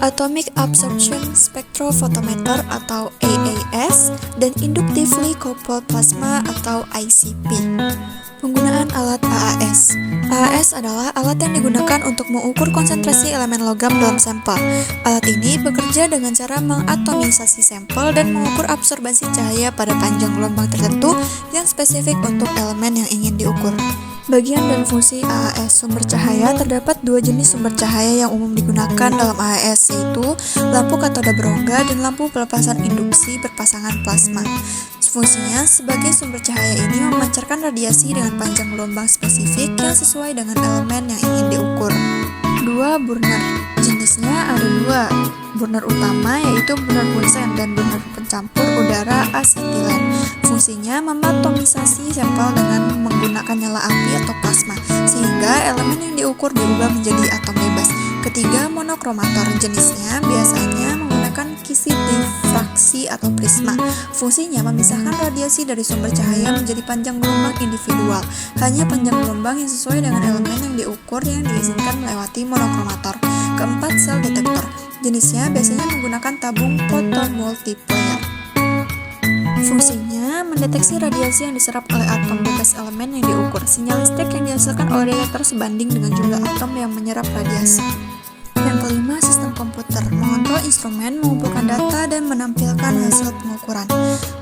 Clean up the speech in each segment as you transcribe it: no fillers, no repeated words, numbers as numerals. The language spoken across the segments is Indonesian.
Atomic Absorption Spectrophotometer atau AAS, dan Inductively Coupled Plasma atau ICP. Penggunaan alat AAS. AAS adalah alat yang digunakan untuk mengukur konsentrasi elemen logam dalam sampel. Alat ini bekerja dengan cara mengatomisasi sampel dan mengukur absorbansi cahaya pada panjang gelombang tertentu yang spesifik untuk elemen yang ingin diukur. Bagian dan fungsi AAS sumber cahaya. Terdapat dua jenis sumber cahaya yang umum digunakan dalam AAS, yaitu lampu katoda berongga dan lampu pelepasan induksi berpasangan plasma. Fungsinya sebagai sumber cahaya ini memancarkan radiasi dengan panjang gelombang spesifik yang sesuai dengan elemen yang ingin diukur. Dua burner. Jenisnya ada dua. Burner utama yaitu burner Bunsen dan burner pencampur udara asetilen. Fungsinya mematomisasi sampel dengan menggunakan nyala api atau plasma, sehingga elemen yang diukur diubah menjadi atom bebas. Ketiga, monokromator. Jenisnya biasanya menggunakan kisi difraksi atau prisma. Fungsinya memisahkan radiasi dari sumber cahaya menjadi panjang gelombang individual. Hanya panjang gelombang yang sesuai dengan elemen yang diukur yang diizinkan melewati monokromator. Keempat, sel detektor. Jenisnya biasanya menggunakan tabung photomultiplier. Fungsinya mendeteksi radiasi yang diserap oleh atom bebas elemen yang diukur. Sinyal listrik yang dihasilkan oleh detektor sebanding dengan jumlah atom yang menyerap radiasi. Yang kelima, sistem komputer. Mengontrol instrumen, mengumpulkan data, dan menampilkan hasil pengukuran.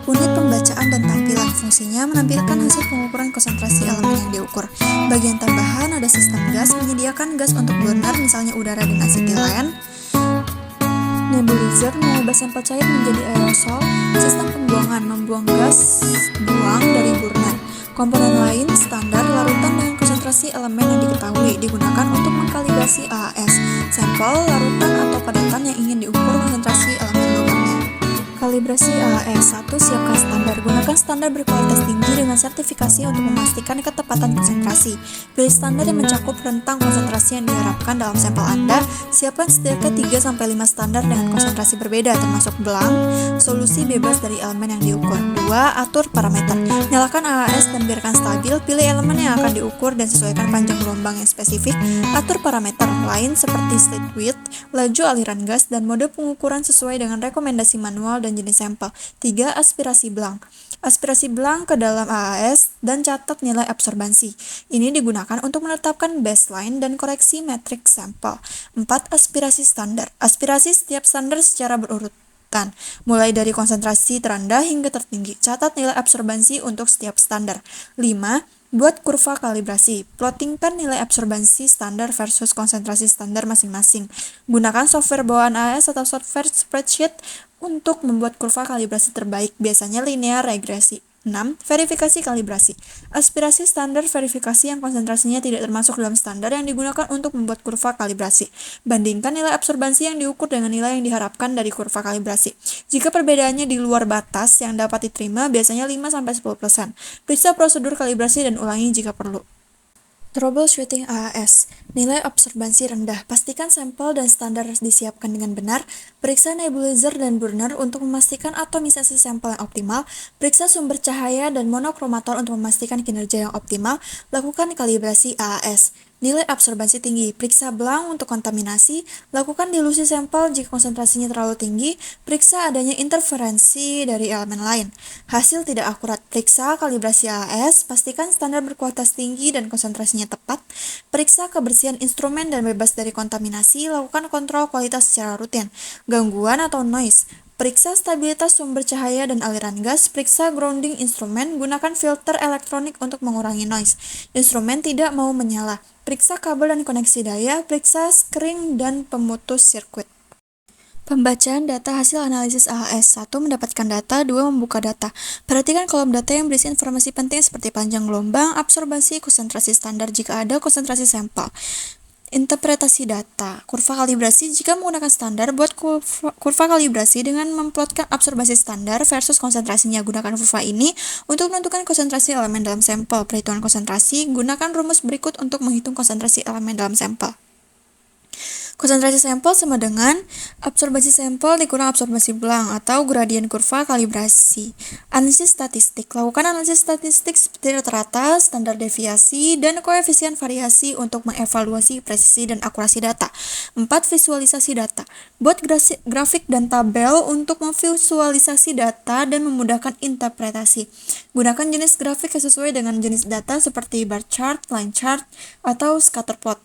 Unit pembacaan dan tampilan. Fungsinya menampilkan hasil pengukuran konsentrasi elemen yang diukur. Bagian tambahan ada sistem gas, menyediakan gas untuk burner, misalnya udara dan asetilen. Nebulizer, mengubah sampel cair menjadi aerosol. Sistem pembuangan, membuang gas buang dari burner. Komponen lain, standar larutan dengan konsentrasi elemen yang diketahui, digunakan untuk mengkalibrasi AAS, sampel, larutan, atau padatan yang ingin diukur konsentrasi elemen logamnya. Kalibrasi AAS. 1. Siapkan standar. Gunakan standar berkualitas tinggi dengan sertifikasi untuk memastikan ketepatan konsentrasi. Pilih standar yang mencakup rentang konsentrasi yang diharapkan dalam sampel Anda. Siapkan setidaknya 3-5 standar dengan konsentrasi berbeda, termasuk belang, solusi bebas dari elemen yang diukur. 2. Atur parameter. Nyalakan AAS dan biarkan stabil. Pilih elemen yang akan diukur dan sesuaikan panjang gelombang yang spesifik. Atur parameter lain seperti slit width, laju aliran gas, dan mode pengukuran sesuai dengan rekomendasi manual dan jenis sampel. 3. Aspirasi belang. Aspirasi belang ke dalam AAS dan catat nilai absorbansi. Ini digunakan untuk menetapkan baseline dan koreksi metrik sampel. 4. Aspirasi standar. Aspirasi setiap standar secara berurutan, mulai dari konsentrasi terendah hingga tertinggi. Catat nilai absorbansi untuk setiap standar. 5. Buat kurva kalibrasi. Plottingkan nilai absorbansi standar versus konsentrasi standar masing-masing. Gunakan software bawaan AAS atau software spreadsheet untuk membuat kurva kalibrasi terbaik, biasanya linear regresi. 6. Verifikasi kalibrasi. Aspirasi standar verifikasi yang konsentrasinya tidak termasuk dalam standar yang digunakan untuk membuat kurva kalibrasi. Bandingkan nilai absorbansi yang diukur dengan nilai yang diharapkan dari kurva kalibrasi. Jika perbedaannya di luar batas yang dapat diterima, biasanya 5-10%. Periksa prosedur kalibrasi dan ulangi jika perlu. Troubleshooting AAS. Nilai absorbansi rendah. Pastikan sampel dan standar disiapkan dengan benar. Periksa nebulizer dan burner untuk memastikan atomisasi sampel yang optimal. Periksa sumber cahaya dan monokromator untuk memastikan kinerja yang optimal. Lakukan kalibrasi AAS. Nilai absorbansi tinggi. Periksa belang untuk kontaminasi. Lakukan dilusi sampel jika konsentrasinya terlalu tinggi. Periksa adanya interferensi dari elemen lain. Hasil tidak akurat. Periksa kalibrasi AAS. Pastikan standar berkualitas tinggi dan konsentrasinya tepat. Periksa kebersihan instrumen dan bebas dari kontaminasi. Lakukan kontrol kualitas secara rutin. Gangguan atau noise. Periksa stabilitas sumber cahaya dan aliran gas. Periksa grounding instrumen. Gunakan filter elektronik untuk mengurangi noise. Instrumen tidak mau menyala. Periksa kabel dan koneksi daya. Periksa skring dan pemutus sirkuit. Pembacaan data hasil analisis AAS. 1. Mendapatkan data. 2. Membuka data. Perhatikan kolom data yang berisi informasi penting seperti panjang gelombang, absorbansi, konsentrasi standar jika ada, konsentrasi sampel. Interpretasi data. Kurva kalibrasi. Jika menggunakan standar, buat kurva kalibrasi dengan memplotkan absorbansi standar versus konsentrasinya. Gunakan kurva ini untuk menentukan konsentrasi elemen dalam sampel. Perhitungan konsentrasi. Gunakan rumus berikut untuk menghitung konsentrasi elemen dalam sampel. Konsentrasi sampel sama dengan absorbasi sampel dikurang absorbasi belang atau gradien kurva kalibrasi. Analisis statistik. Lakukan analisis statistik seperti rata-rata, standar deviasi, dan koefisien variasi untuk mengevaluasi presisi dan akurasi data. 4. Visualisasi data. Buat grafik dan tabel untuk memvisualisasi data dan memudahkan interpretasi. Gunakan jenis grafik yang sesuai dengan jenis data seperti bar chart, line chart, atau scatter plot.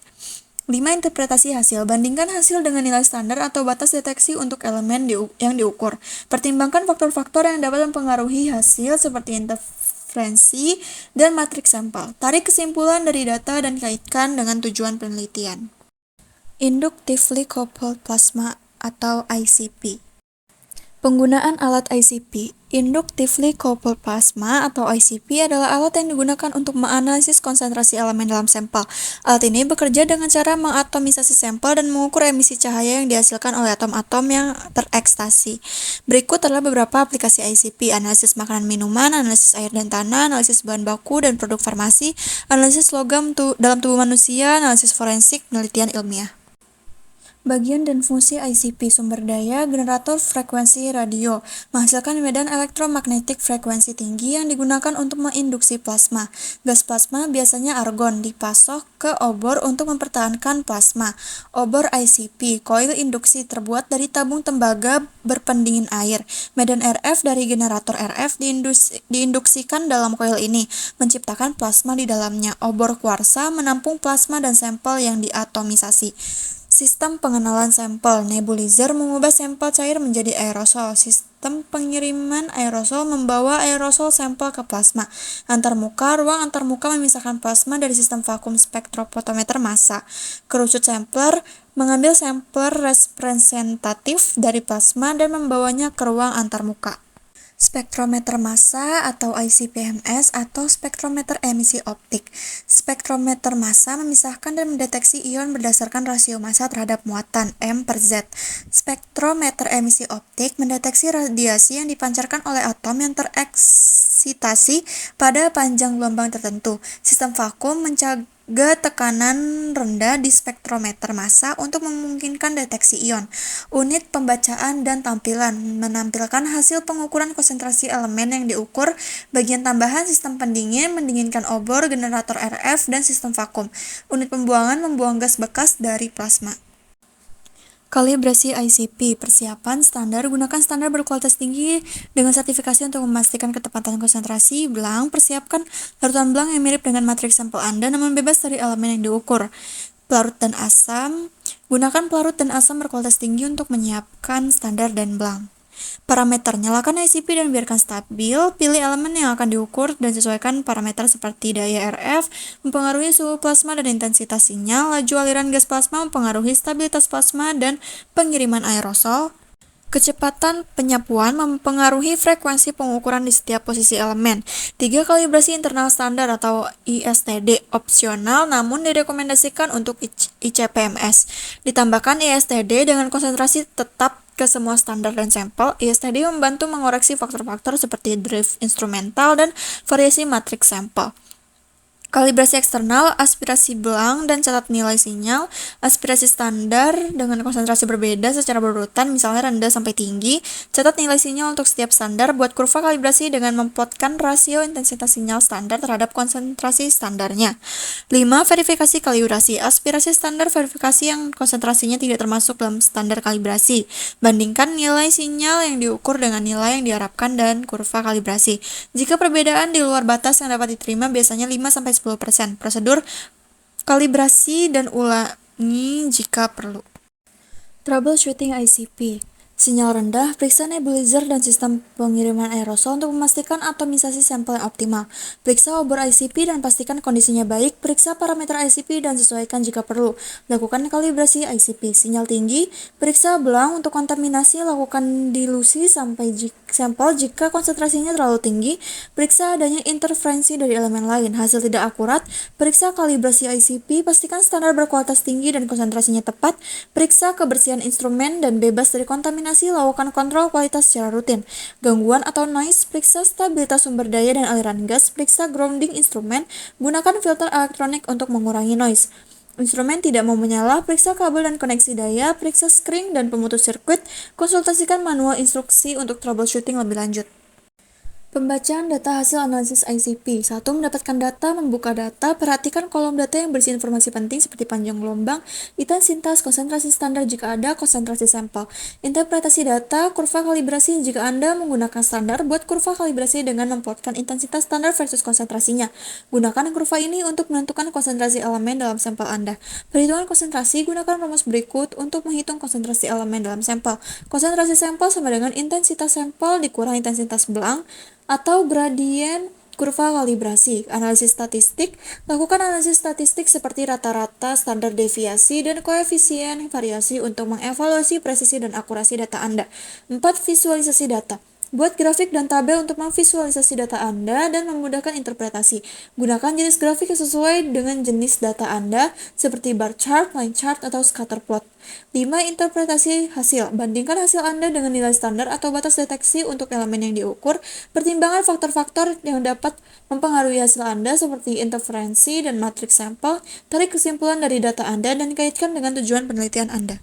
5. Interpretasi hasil. Bandingkan hasil dengan nilai standar atau batas deteksi untuk elemen yang diukur. Pertimbangkan faktor-faktor yang dapat mempengaruhi hasil seperti interferensi dan matriks sampel. Tarik kesimpulan dari data dan kaitkan dengan tujuan penelitian. Inductively coupled plasma atau ICP. Penggunaan alat ICP. Inductively coupled plasma atau ICP adalah alat yang digunakan untuk menganalisis konsentrasi elemen dalam sampel. Alat ini bekerja dengan cara mengatomisasi sampel dan mengukur emisi cahaya yang dihasilkan oleh atom-atom yang terekstasi. Berikut adalah beberapa aplikasi ICP: analisis makanan minuman, analisis air dan tanah, analisis bahan baku dan produk farmasi, analisis logam dalam tubuh manusia, analisis forensik, penelitian ilmiah. Bagian dan fungsi ICP: sumber daya, generator frekuensi radio, menghasilkan medan elektromagnetik frekuensi tinggi yang digunakan untuk menginduksi plasma. Gas plasma, biasanya argon, dipasok ke obor untuk mempertahankan plasma. Obor ICP, koil induksi terbuat dari tabung tembaga berpendingin air. Medan RF dari generator RF diinduksikan dalam koil ini, menciptakan plasma di dalamnya. Obor kuarsa menampung plasma dan sampel yang diatomisasi. Sistem pengenalan sampel. Nebulizer mengubah sampel cair menjadi aerosol. Sistem pengiriman aerosol membawa aerosol sampel ke plasma. Antarmuka. Ruang antarmuka memisahkan plasma dari sistem vakum spektrofotometer massa. Kerucut sampler mengambil sampel representatif dari plasma dan membawanya ke ruang antarmuka. Spektrometer massa atau ICP-MS atau spektrometer emisi optik. Spektrometer massa memisahkan dan mendeteksi ion berdasarkan rasio massa terhadap muatan M/Z. Spektrometer emisi optik mendeteksi radiasi yang dipancarkan oleh atom yang tereksitasi pada panjang gelombang tertentu. Sistem vakum menjaga tekanan rendah di spektrometer massa untuk memungkinkan deteksi ion. Unit pembacaan dan tampilan menampilkan hasil pengukuran konsentrasi elemen yang diukur. Bagian tambahan: sistem pendingin mendinginkan obor, generator RF, dan sistem vakum. Unit pembuangan membuang gas bekas dari plasma. Kalibrasi ICP. Persiapan standar. Gunakan standar berkualitas tinggi dengan sertifikasi untuk memastikan ketepatan konsentrasi belang. Persiapkan larutan belang yang mirip dengan matriks sampel Anda namun bebas dari elemen yang diukur. Pelarut dan asam. Gunakan pelarut dan asam berkualitas tinggi untuk menyiapkan standar dan belang. Parameter. Nyalakan ICP dan biarkan stabil. Pilih elemen yang akan diukur dan sesuaikan parameter seperti daya RF mempengaruhi suhu plasma dan intensitas sinyal. Laju aliran gas plasma mempengaruhi stabilitas plasma dan pengiriman aerosol. Kecepatan penyapuan mempengaruhi frekuensi pengukuran di setiap posisi elemen. 3. Kalibrasi internal standar atau ISTD opsional namun direkomendasikan untuk ICP-MS. Ditambahkan ISTD dengan konsentrasi tetap ke semua standar dan sampel. ISTD membantu mengoreksi faktor-faktor seperti drift instrumental dan variasi matriks sampel. Kalibrasi eksternal, aspirasi belang dan catat nilai sinyal. Aspirasi standar dengan konsentrasi berbeda secara berurutan, misalnya rendah sampai tinggi. Catat nilai sinyal untuk setiap standar. Buat kurva kalibrasi dengan memplotkan rasio intensitas sinyal standar terhadap konsentrasi standarnya. 5. Verifikasi kalibrasi. Aspirasi standar verifikasi yang konsentrasinya tidak termasuk dalam standar kalibrasi. Bandingkan nilai sinyal yang diukur dengan nilai yang diharapkan dan kurva kalibrasi. Jika perbedaan di luar batas yang dapat diterima, biasanya 5-10%. Prosedur kalibrasi dan ulangi jika perlu. Troubleshooting ICP. Sinyal rendah, periksa nebulizer dan sistem pengiriman aerosol untuk memastikan atomisasi sampel yang optimal. Periksa obor ICP dan pastikan kondisinya baik. Periksa parameter ICP dan sesuaikan jika perlu. Lakukan kalibrasi ICP. Sinyal tinggi, periksa belang untuk kontaminasi. Lakukan dilusi sampai sampel jika konsentrasinya terlalu tinggi. Periksa adanya interferensi dari elemen lain. Hasil tidak akurat, periksa kalibrasi ICP. Pastikan standar berkualitas tinggi dan konsentrasinya tepat. Periksa kebersihan instrumen dan bebas dari kontaminasi. Lakukan kontrol kualitas secara rutin. Gangguan atau noise, periksa stabilitas sumber daya dan aliran gas. Periksa grounding instrumen. Gunakan filter elektronik untuk mengurangi noise. Instrumen tidak mau menyala, periksa kabel dan koneksi daya, periksa skring dan pemutus sirkuit, konsultasikan manual instruksi untuk troubleshooting lebih lanjut. Pembacaan data hasil analisis ICP. 1. Mendapatkan data, membuka data, perhatikan kolom data yang berisi informasi penting seperti panjang gelombang, intensitas, konsentrasi standar jika ada, konsentrasi sampel. Interpretasi data, kurva kalibrasi jika Anda menggunakan standar, buat kurva kalibrasi dengan memplotkan intensitas standar versus konsentrasinya. Gunakan kurva ini untuk menentukan konsentrasi elemen dalam sampel Anda. Perhitungan konsentrasi, gunakan rumus berikut untuk menghitung konsentrasi elemen dalam sampel. Konsentrasi sampel sama dengan intensitas sampel dikurang intensitas belang, atau gradien kurva kalibrasi. Analisis statistik, lakukan analisis statistik seperti rata-rata, standar deviasi, dan koefisien variasi untuk mengevaluasi presisi dan akurasi data Anda. 4. Visualisasi data. Buat grafik dan tabel untuk memvisualisasi data Anda dan memudahkan interpretasi. Gunakan jenis grafik yang sesuai dengan jenis data Anda, seperti bar chart, line chart, atau scatter plot. 5. Interpretasi hasil. Bandingkan hasil Anda dengan nilai standar atau batas deteksi untuk elemen yang diukur. Pertimbangkan faktor-faktor yang dapat mempengaruhi hasil Anda seperti interferensi dan matriks sampel. Tarik kesimpulan dari data Anda dan kaitkan dengan tujuan penelitian Anda.